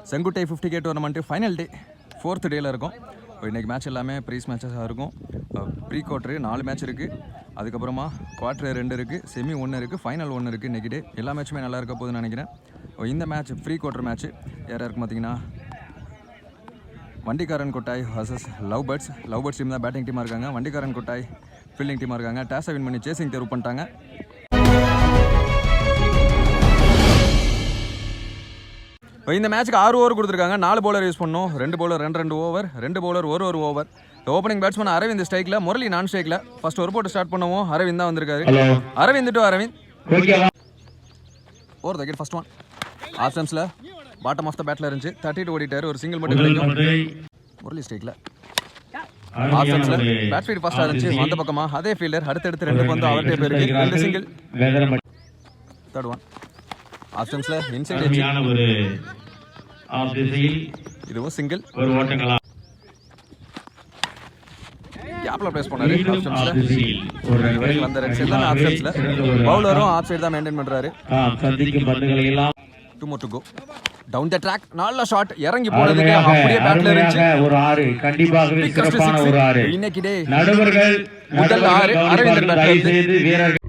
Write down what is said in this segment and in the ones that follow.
Senguttai 50K tournament final டே 4th டேயில் இருக்கும். இன்றைக்கி மேட்ச் எல்லாமே ப்ரீஸ் மேட்சஸாக இருக்கும். ப்ரீ குவார்ட்ரு 4 மேட்ச் இருக்குது, அதுக்கப்புறமா குவார்ட்ரு 2 இருக்குது, செமி 1 இருக்குது, ஃபைனல் 1 இருக்குது. இன்றைக்கி டே எல்லா மேட்சுமே நல்லா இருக்க போகுதுன்னு நினைக்கிறேன். இந்த மேட்ச் ப்ரீ குவார்ட்ரு மேட்ச்சு யாராக இருக்கும் பார்த்தீங்கன்னா வண்டிக்காரன் கொட்டாய் வர்சஸ் லவ் பேர்ட்ஸ் டீம் தான் பேட்டிங் டீமாக இருக்காங்க. வண்டிக்காரன் கொட்டாய் ஃபீல்டிங் டீமாக இருக்காங்க. டாஸை வின் பண்ணி சேசிங் தேர்வு பண்ணிட்டாங்க. இந்த மேட்ச்சுக்கு 6 ஓவர் கொடுத்துருக்காங்க. 4 பவுலர் யூஸ் பண்ணோம். 2 பவுலர் 2 ஓவர், 2 பவுலர் ஒரு ஓவர். ஓப்பனிங் பேட்ஸ்மேன் அரவிந்த் ஸ்ட்ரைக்கில், முரளி நான் ஸ்ட்ரைக்கில். ஃபர்ஸ்ட் ஒரு போட்டு ஸ்டார்ட் பண்ணுவோம். அரவிந்த் தான் வந்திருக்காரு. Aravind over the wicket first one. ஆப்ஷன்ஸில் பாட்டம் ஆஃப் த பேட்டில் இருந்துச்சு. 32 ஓடிட்டார். ஒரு சிங்கிள் மட்டும் கிடைக்கும். முரளி ஸ்ட்ரைக்கில் ஆப்ஷன்ஸில் பேட் ஃபீல்ட் ஃபர்ஸ்ட்டாக இருந்துச்சு. அந்த பக்கமாக அதே ஃபீல்டர் அடுத்தடுத்து 2 பந்து அவர்கிட்ட போயிருக்கு. 2 சிங்கிள். தேர்ட் ஒன் ஆப்ஷன்ஸ்ல இன்சைட் ஒரு இதுவும் சிங்கிள். ஒரு ஓட்டங்களா கேப்ல பிளேஸ் பண்ணாரு. ஆப்ஷன்ஸ்ல வந்த ரெட் சைடு தான் ஆப்ஷன்ஸ்ல பவுலரும் ஆஃப் சைடு தான் மெயின்டைன் பண்றாரு. சந்திக்கும் பந்துகளை எல்லாம் 2 more to go. Down the track நல்ல ஷாட் இறங்கி போனதுக்கு அப்படியே பேட்ல இருந்துச்சு. ஒரு 6 கண்டிப்பாக சிறப்பான ஒரு 6. இன்னைக்கு டே நடுவர்கள் முதல் 6 அரவிந்தன் பேட்ல வீரர்கள்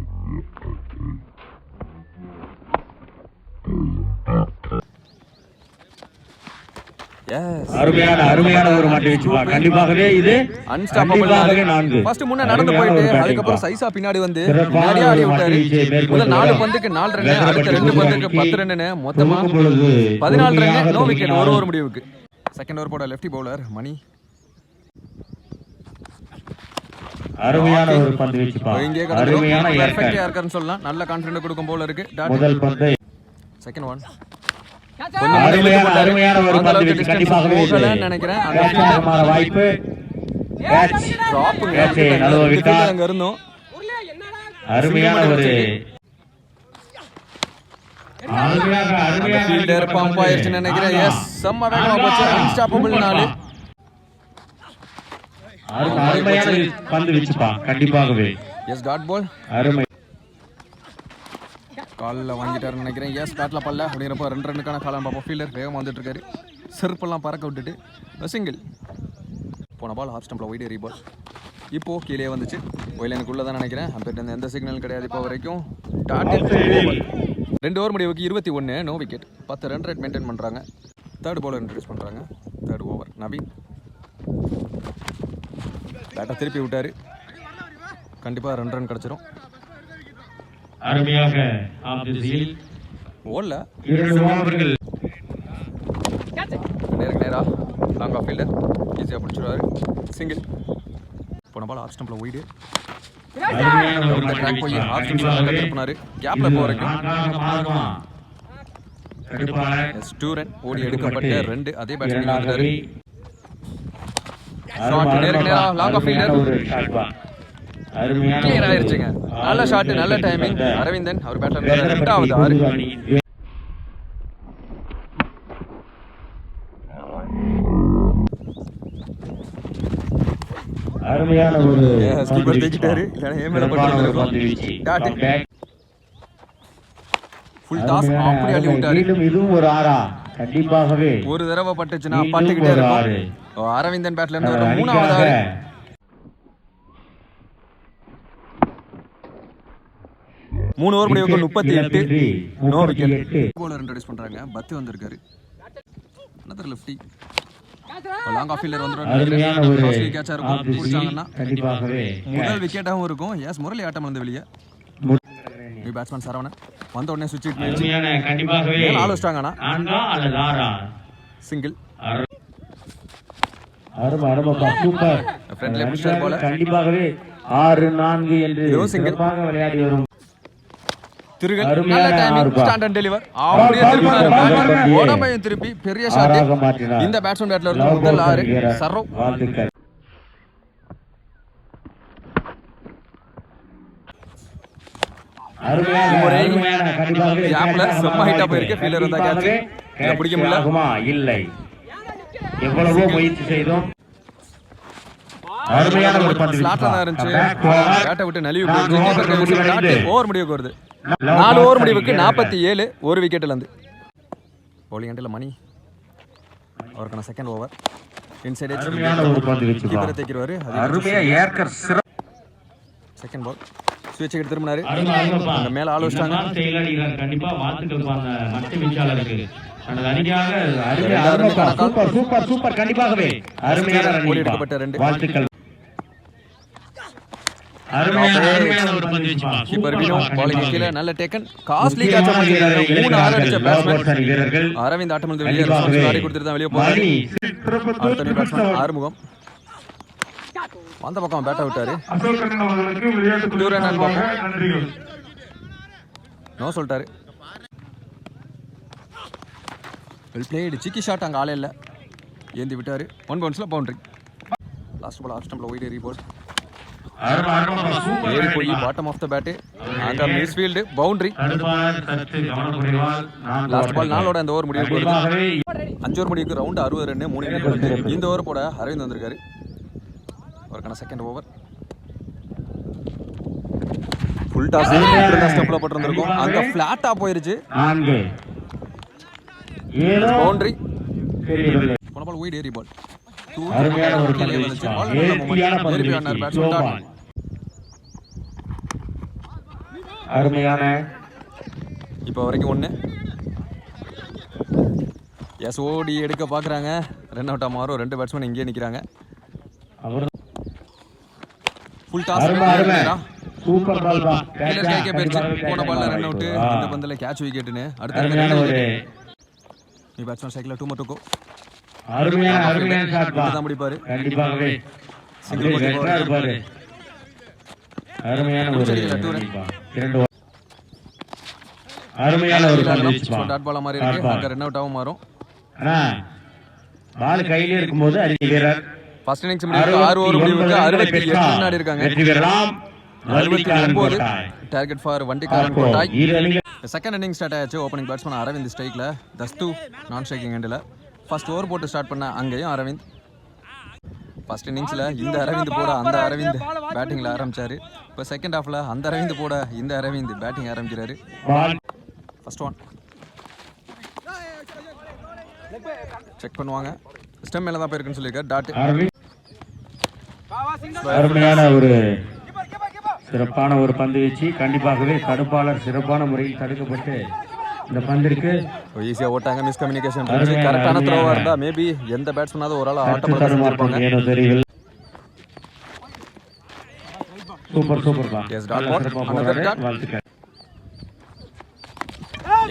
அருமையான ஒரு மாட்டி வெச்சுப்பா. கண்டிப்பாகவே இது அன்ஸ்டாப்பபிள் 4. ஃபர்ஸ்ட் முன்ன நடந்து போயிட்டு அதுக்கு அப்புறம் சைஸா பின்னாடி வந்து முன்னாடியே ஆடி விட்டாரு. முதல் 4 பந்துக்கு 4 ரன், அடுத்த 2 பந்துக்கு 10 ரன்னு, மொத்தமா 14 ரன், நோ விக்கெட் ஒரு ஓவர் முடிவுக்கு. செகண்ட் ஓவர் போட லெஃப்டி பவுலர் மணி. அருமையான ஒரு பந்து வெச்சுப்பா. அருமையான பெர்ஃபெக்ட்டா இருக்காருன்னு சொல்லலாம். நல்ல கான்ஃபிடன்ட் கொடுக்கும் பவுலருக்கு. முதல் பந்து செகண்ட் ஒன் அருமையான ஒரு பந்து வெச்சு கண்டிப்பாகவே நினைக்கிறேன். வாய்ப்பு அங்க இருந்தோம். அருமையான ஒரு ஃபீல்டர் பம்ப் ஆயிருச்சுன்னு நினைக்கிறேன். எஸ் செம்ம வேகமா போச்சு. அன்ஸ்டாப்பபிள் 4. அருமையான பந்து வெச்சுப்பா. கண்டிப்பாகவே எஸ் டாட் பால். அருமை காலில் வாங்கிட்டாருன்னு நினைக்கிறேன். எஸ் பேட்டில் பல்ல அப்படிங்கிறப்ப 2 ரன்னுக்கான காலம் பார்ப்போம். ஃபீல்டர் வேகமாக வந்துட்டு இருக்காரு. செருப்பெல்லாம் பறக்க விட்டுட்டு சிங்கிள். போன பால் ஹாஃப் ஸ்டம்பில் ஒயிட் ரீபால். இப்போது கீழே வந்துச்சு. ஒயிலனுக்குள்ளே தான் நினைக்கிறேன். அம்பிட்டு எந்த சிக்னல் கிடையாது இப்போ வரைக்கும். 2 ஓவர் முடிவுக்கு 21, no wicket. 10 run rate maintain பண்ணுறாங்க. தேர்ட் பவுலர் இன்ட்ரடியூஸ் பண்ணுறாங்க. தேர்ட் ஓவர் நவீன் பேட்டை திருப்பி விட்டார். கண்டிப்பாக 2 ரன் கிடச்சிரும். அருமையாக ஆப்திசில் ஓல்ல 2 ஓவர்கள் நேரா லாங் ஆஃப் ஃபீல்டர் ஈஸியாக பிடிச்சிருவாரு. சிங்கிள். போன பால் ஆஃப் ஸ்டம்பில் ஒயிடு. ட்ராக் போய் ஆஃப் ஸ்டம்பில் திருப்பினாரு. கேப்பில் போக வரைக்கும் 2 ரன் ஓடி எடுக்கப்பட்ட 2. அதே பேட்ஸ்மேன் வந்துட்டாரு. நேரா லாங் ஆஃப் ஃபீல்டர் கிளியர் ஆயிருச்சுங்க. நல்ல ஷாட், நல்ல டைமிங். அரவிந்தன் அவர் பேட்டர் 2வது 6. அருமையான ஒரு ஸ்கீப்பர் தேக்கிட்டாரு. இல்லனா ஏமேல பண்றாரு. ஃபுல் டாஸ் அப்படி அள்ளி விட்டாரு. இதுவும் ஒரு 6. கண்டிப்பாகவே ஒரு தடவை பட்டுச்சுனா பட்டுக்கிட்டே இருக்கும். அரவிந்தன் பேட்ல இருந்து ஒரு 3வது 6. 3 ஓவர் முடிவுக்கு 38, நோ விக்கெட். பவுலர் இன்ட்ரோடியூஸ் பண்றாங்க. பத்து வந்திருக்காரு. another lefty. Long off fielder வந்துறாரு. ஃபர்ஸ்ட் கேட்சா இருக்கும். புடிச்சாங்கன்னா கண்டிப்பாகவே முதல் விக்கெட்டாவும் இருக்கும். எஸ் முரளி ஆட்டம் வந்து வெளியே. நியூ பேட்ஸ்மேன் சரவணன் வந்த உடனே சுவிட்ச் இட் பண்ணிச்சு. கண்டிப்பாகவே நாலு ஸ்ட்ராங்கானா ஆண்டா அல்லது 6 சிங்கிள். அருமை சூப்பர். ஃப்ரெண்ட்லி புஷர் போல கண்டிப்பாகவே 6-4 என்று சிறப்பாக விளையாடி வரும் திருகல். நல்ல டைமிங், ஸ்டாண்ட் அண்ட் டெலிவர். அப்படியே திருப்பினாரு பேட்ஸ்மேன். ஓடமையும் திருப்பி பெரிய ஷாட். இந்த பேட்ஸ்மேன் பேட்ல இருந்து முதல் 6 சர்வ். அருமையான கண்டிப்பாக கேப்ல செம்ம ஹைட்டா போயிருக்கு. ஃபீல்டர் வந்தா கேட்ச் பிடிக்க முடியல. இல்லை எவ்வளவோ முயற்சி செய்தோம். அருமையான ஒரு பந்து ஸ்லாட்ல இருந்துச்சு. பேட்டை விட்டு நலிவு போயிடுச்சு. ஓவர் முடிவுக்கு வருது. 4 ஓவர் முடிவுக்கு 47, ஒரு விக்கெட்ல இருந்து. பவுலிங் அண்டில் மணி அவருக்கான செகண்ட் ஓவர். இன்சைட் எட்ஜ் அருமையான ஒரு பந்து வீச்சு பா. கீப்பரை தேக்கிடுவாரு. அருமையா ஏர்க்கர் சிறப்பு. செகண்ட் பால் ஸ்விட்ச் எடுத்து திரும்பினாரு. அருமையா அங்க மேல ஆள் வச்சிட்டாங்க. கண்டிப்பா வாழ்த்துக்கள் பாங்க மற்ற வீச்சாளருக்கு. அந்த அருமையாக அருமையா சூப்பர் சூப்பர் சூப்பர் கண்டிப்பாகவே அருமையான ரன் எடுக்கப்பட்ட ரெண்டு. வாழ்த்துக்கள். அருமையான ஒரு பந்து வீச்சு பா. கீப்பர் வினோ பாலிங் கீழ நல்ல டேக்கன். காஸ்ட்லி கேட்ச் பண்ணிருக்காரு. 3 ஆறு அடிச்ச பேட்ஸ்மேன் வீரர்கள் அரவிந்த் ஆட்டமிருந்து வெளியே ரெஸ்பான்ஸ் கொடுத்துட்டு தான் வெளியே போறாரு. அடுத்த பேட்ஸ்மேன் ஆறுமுகம் அந்த பக்கம் பேட்டை விட்டாரு. நோ சொல்லிட்டாரு. Well blade. சிக்கி ஷாட் அங்கே ஆளே இல்லை, ஏந்தி விட்டாரு. 1 பவுன்ஸ்ல பவுண்டரி. லாஸ்ட் பால் ஆஃப் ஸ்டம்ப்ல ஒயிட் ஏறி போல் ஏறி போய் பாட்டம் ஆஃப் த பேட்டு. அங்க miss field boundary. Last ball 4 அந்த ஓவர் முடிவு போகுது. 5 ஓவர் முடிவுக்கு ரவுண்ட் 60 ரன் 3 விக்கெட் வந்து இந்த ஓவர் போட அரவிந்த் வந்திருக்காரு. அவருக்கான செகண்ட் ஓவர். ஃபுல் டாஸ் ஸ்டெப்ல போட்டு வந்திருக்கும். அங்க ஃபிளாட்டா போயிருச்சு. பவுண்டரி. போன பால் ஒயிட் ஏறி பால். அருமையான ஒரு பந்து வீச்சு. அருமையான இப்போ வரைக்கும் 1 எஸ்ஓடி எடுக்க பாக்குறாங்க. ரன் அவுட் மாறும். 2 பேட்ஸ்மேன் இங்கே நிக்கிறாங்க. ஃபுல் டாஸ் சூப்பர் பால் பா. கேக்கே பேட்ச். போன பால்ல ரன் அவுட். இந்த பந்துல கேட்ச் விக்கெட்னு. அடுத்த பேட்ஸ்மேன் சைக்கிள் 2 மட்டும். அருமையான ஷாட் பா. தான் முடிப்பாரு. கண்டிப்பாகவே சிங்கிள் இருப்பாரு. அருமையான ஒரு இரண்டு அருமையான ஒரு பந்து வீச்சு பா. டாட் பால் மாதிரி இருக்கு. அங்க ரன் அவுட் ஆகும் மாறும். அண்ணா பால் கையில இருக்கும்போது அறிவு வீரர் ஃபர்ஸ்ட் இன்னிங்ஸ் முடிவுக்கு 6 ஓவர் முடிவுக்கு 68 ரன் ஆடி இருக்காங்க. வெற்றி பெறலாம். 69 டார்கெட் ஃபார் வண்டிக்காரன் கோட்டாய். செகண்ட் இன்னிங் ஸ்டார்ட் ஆச்சு. ஓப்பனிங் பேட்ஸ்மேன் அரவிந்த் ஸ்ட்ரைக்ல, தஸ்து நான் ஸ்ட்ரைக்கிங் எண்டில். ஃபர்ஸ்ட் ஓவர் போட்டு ஸ்டார்ட் பண்ண அங்கேயும் அரவிந்த். ஃபர்ஸ்ட் இன்னிங்ஸ்ல இந்த அரவிந்த் போட அந்த அரவிந்த் பேட்டிங்ல ஆரம்பிச்சாரு. இப்போ செகண்ட் ஹாஃப்ல அந்த அரவிந்த் போட இந்த அரவிந்த் பேட்டிங் ஆரம்பிக்கிறாரு. ஃபர்ஸ்ட் ஒன் செக் பண்ணுவாங்க. ஸ்டெம் மேல தான் போயிருக்குன்னு சொல்லியிருக்காரு. டாட். அருமையான ஒரு சிறப்பான ஒரு பந்து வீச்சு. கண்டிப்பாகவே தடுப்பாளர் சிறப்பான முறையில் தடுக்கப்பட்டு இந்த பந்திற்கு ஈஸியா ஓட்டாங்க. மிஸ் கம்யூனிகேஷன் இருந்துச்சு. கரெக்டான த்ரோவா இருந்தா மேபி எந்த பேட்ஸ்மேனாவது ஒரு ஆள் ஆட்டப்பட செஞ்சிருப்பாங்க. சூப்பர் சூப்பர் பா. Yes dot ball. another dot.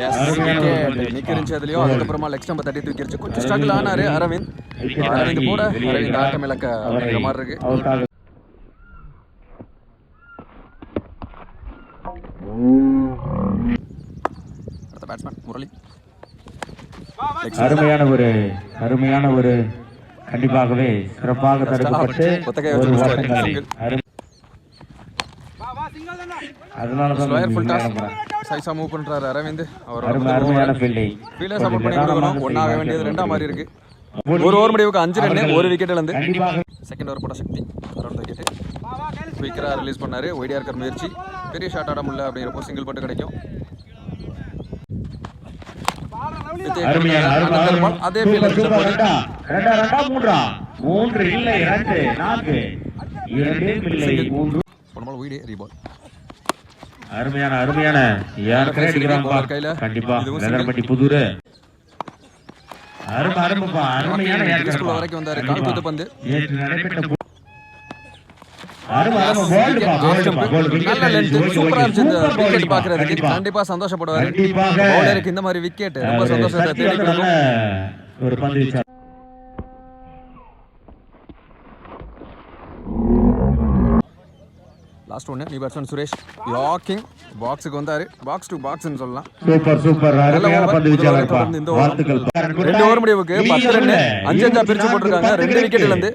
Yes நிக்கறிஞ்சு அதுலயோ. அதுக்கப்புறமா லெக் ஸ்டம்ப தட்டி தூக்கிருச்சு. கொஞ்சம் ஸ்ட்ரகிள் ஆனாரு அரவிந்த். அரவிந்த் போட அரவிந்த் ஆட்டம் இலக்க அப்படிங்கிற மாதிரி இருக்கு. அடுத்த பேட்ஸ்மேன் முரளி. அருமையான ஒரு கண்டிப்பாகவே சிறப்பாக தடுக்கப்பட்டு சைஸா மூவ் பண்றாரு அரவிந்த். அவர் அருமையான ஃபீல்டிங். ஃபீல்டர் சப்போர்ட் பண்ணி கொடுக்கணும். ஒன்னாக வேண்டியது 2 மாதிரி இருக்கு. ஒரு ஓவர் முடிவுக்கு 5 ரன் 1 விக்கெட் இழந்து. செகண்ட் ஓவர் போட்ட சக்தி அரௌண்ட் விக்கெட் குயிக்கரா ரிலீஸ் பண்ணாரு. ஒயிட் ஏர்க்கர் முயற்சி. பெரிய ஷாட் ஆட முடியல அப்படிங்கிறப்போ சிங்கிள் பட்டு கிடைக்கும். அதே ஃபீல்டர் அருமையான கண்டிப்பா புதூர் வரைக்கும் வந்தாரு. கால் குத்து பந்து. கண்டிப்பா சந்தோஷப்படுவாரு. பவுலருக்கு இந்த மாதிரி விக்கெட் ரொம்ப சந்தோஷத்தை தேடி கொடுக்கும். ஒரு பந்து வீச்சு. லாஸ்ட் ஒன்னு நியூ பேட்ஸ்மேன் சுரேஷ் யாக்கிங் பாக்ஸுக்கு வந்தாரு. பாக்ஸ் டு பாக்ஸ்னு சொல்லலாம். சூப்பர் அருமையான பந்து வீச்சாளர். வாழ்த்துக்கள். 2 ஓவர் முடிவுக்கு 10 ரன் 5 பிரிச்சு போட்டுருக்காங்க. 2 விக்கெட்ல இருந்து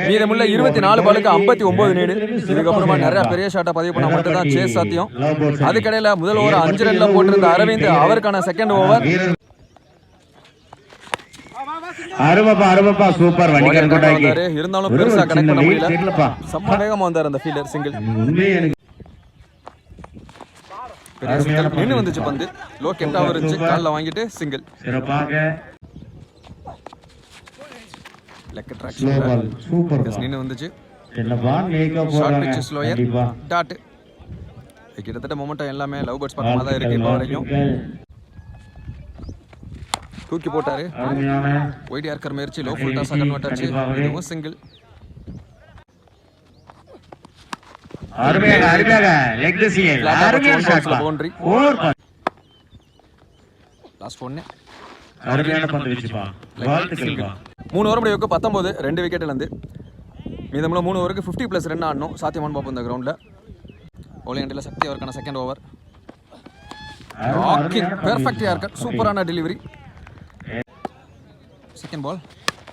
மீதமுள்ள 24 பாலுக்கு 59 நீடு. இதுக்கப்புறமா நிறைய பெரிய ஷாட்டை பதிவு பண்ண மட்டும் தான் சேஸ் சாத்தியம். அதுக்கடையில முதல் ஓவர் 5 ரன்ல போட்டிருந்த அரவிந்த் அவருக்கான செகண்ட் ஓவர். அருமைப்பா சூப்பர். இருந்தாலும் பெருசா கனெக்ட் பண்ண முடியல. செம்ம வேகமா வந்தார் அந்த ஃபீல்டர். சிங்கிள் நின்று வந்துச்சு பந்து. லோ கெட்டாவும் இருந்துச்சு. காலில் வாங்கிட்டு single. Leg track slow ball super நின்னு வந்துச்சு. என்ன பால் லேக்கா ஷார்ட் போறாங்க பிட்ச் ஸ்லோயர் கண்டிப்பா டாட். கிட்டத்தட்ட மொமெண்டம் எல்லாமே லவ் பேர்ட்ஸ் பக்கமா தான் இருக்கு இப்போ வரைக்கும். தூக்கி போட்டாரு. அருமையான ஒயிட் யார்க்கர் முயற்சி லோ ஃபுல் டாஸா கன்வெர்ட் ஆச்சு. இதுவும் சிங்கிள். அருமையாக லெக் சிஎல் அருமையான ஷாட் பவுண்டரி. ஓவர் லாஸ்ட் ஒன்னு அருமையான பந்து வீச்சுப்பா. வாழ்த்துக்கள் பா. 3 ஓவர் முடிவுக்கு 19 2 விக்கெட்ல இருந்து மீதமுள்ள 3 ஓவருக்கு 50+ ரன் ஆடணும். சாத்தியமான பாப்போம் இந்த கிரவுண்ட்ல. ஓலியண்டில சக்தி அவருக்கான second over. Rocking perfect yorker சூப்பரான delivery. Second ball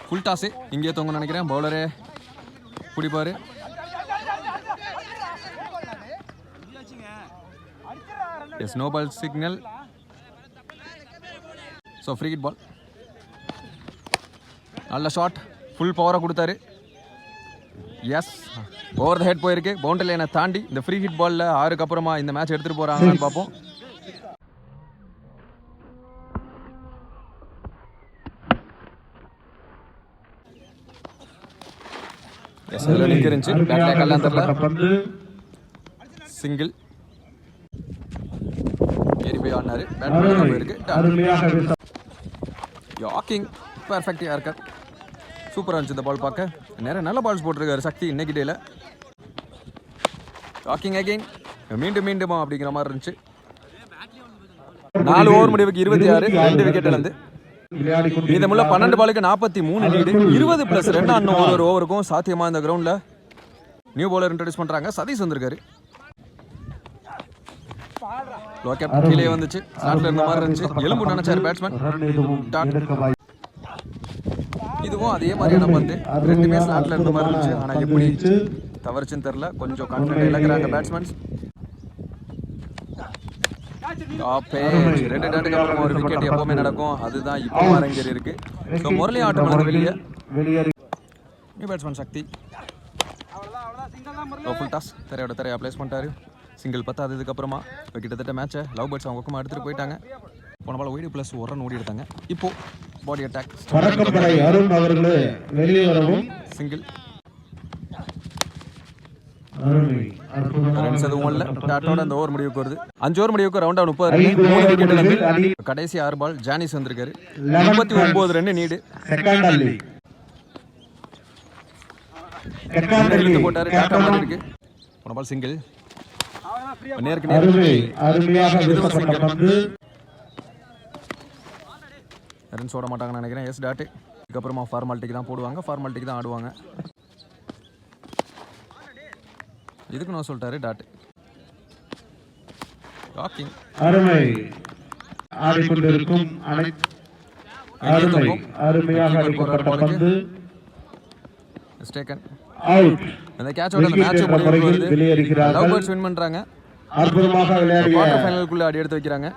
full toss. இங்கே தொங்க நினைக்கிறேன். பவுலரே பிடிப்பாரு. Yes no ball signal. So free hit ball. நல்ல ஷாட் ஃபுல் பவரை கொடுத்தாரு. எஸ் ஓவர் த ஹெட் போயிருக்கு. பவுண்டரி லைனை தாண்டி இந்த ஃப்ரீ ஹிட் பாலில் 6க்கு அப்புறமா இந்த மேட்ச் எடுத்துகிட்டு போகிறாங்கன்னு பார்ப்போம். எஸ் அதில் நிற்கிருந்துச்சு. பேட்டில் கல்லாந்தரில் சிங்கிள் ஏறி போய் ஆடினாரு. பேட் போயிருக்கு. யாக்கிங் பெர்ஃபெக்ட் யார்க்கர் சூப்பராக இருந்துச்சு இந்த பால் பார்க்க. நிறைய நல்ல பால்ஸ் போட்டிருக்காரு சக்தி இன்னைக்கு டேல. யாக்கிங் அகைன் மீண்டும் மீண்டுமா அப்படிங்கிற மாதிரி இருந்துச்சு. 4 ஓவர் முடிவுக்கு 26 2 விக்கெட்ல இருந்து மீதமுள்ள 12 பாலுக்கு 43 லீடு. 20+ ரன் ஆடணும் ஒரு ஓவருக்கும். சாத்தியமா இந்த கிரவுண்ட்ல நியூ பவுலர் இன்ட்ரோடியூஸ் பண்றாங்க. சதீஷ் வந்திருக்காரு. லோ கேப் கீழே வந்துச்சு. ஸ்லாட்ல இருந்த மாதிரி இருந்துச்சு. எலும்பு நினைச்சாரு பேட்ஸ்மேன். இதுவும் அதே மாதிரியான பந்து. ரெண்டுமே ஸ்லாட்ல இருந்த மாதிரி இருந்துச்சு. ஆனா எப்படி தவறுச்சுன்னு தெரியல. கொஞ்சம் கான்ஃபிடன்ட் இழக்கிறாங்க பேட்ஸ்மேன்ஸ். ரெண்டு டாட்டுக்கு அப்புறமா ஒரு விக்கெட் எப்பவுமே நடக்கும். அதுதான் இப்போ அரங்கேறி இருக்கு. ஸோ முரளி ஆட்டம் வெளியே நியூ பேட்ஸ்மேன் சக்தி ஃபுல் டாஸ் திரையா பிளேஸ் பண்ணிட்டாரு. சிங்கிள் 10. அதுக்கப்புறமா கிட்டத்தட்ட மேட்சை லவ் பேர்ட்ஸ் அவங்க பக்கமாக எடுத்துகிட்டு போயிட்டாங்க. போன பால் ஒய்டு ப்ளஸ் ஒரு ரன் ஓடி எடுத்தாங்க. இப்போ பாடி அட்டாக் அருண் அவர்களே வெளியே வரவும் சிங்கிள். ரன்ஸ் எதுவும் இல்லை. டாட்டோட அந்த ஓவர் முடிவுக்கு வருது. 5 ஓவர் முடிவுக்கு ரவுண்ட் 30 3 விக்கெட்ல இருந்து கடைசி 6 பால் ஜானிஸ் வந்திருக்காரு. 39 ரன் நீடு. இழுத்து போட்டாரு. டாட்டா மாதிரி இருக்கு. போன பால் சிங்கிள். நேருக்கு நேர் ரன்ஸ் ஓட மாட்டாங்கன்னு நினைக்கிறேன். Yes dot. இதுக்கப்புறமா ஃபார்மாலிட்டிக்கு தான் போடுவாங்க. ஃபார்மாலிட்டிக்கு தான் ஆடுவாங்க. இதுக்கு நான் சொல்லிட்டாரு டாட். வாக்கிங் அருமை ஆடிக்கொண்டிருக்கும் அருமையாக அடிக்கப்பட்ட பந்து மிஸ்டேக்கன் அவுட். அந்த கேட்சோட அந்த மேட்ச் முடிவுக்கு வருது. லவ் பேர்ட்ஸ் வின் பண்றாங்க. அற்புதமாக விளையாடி குவார்டர் ஃபைனலுக்குள்ள அடி எடுத்து வைக்கிறாங்க.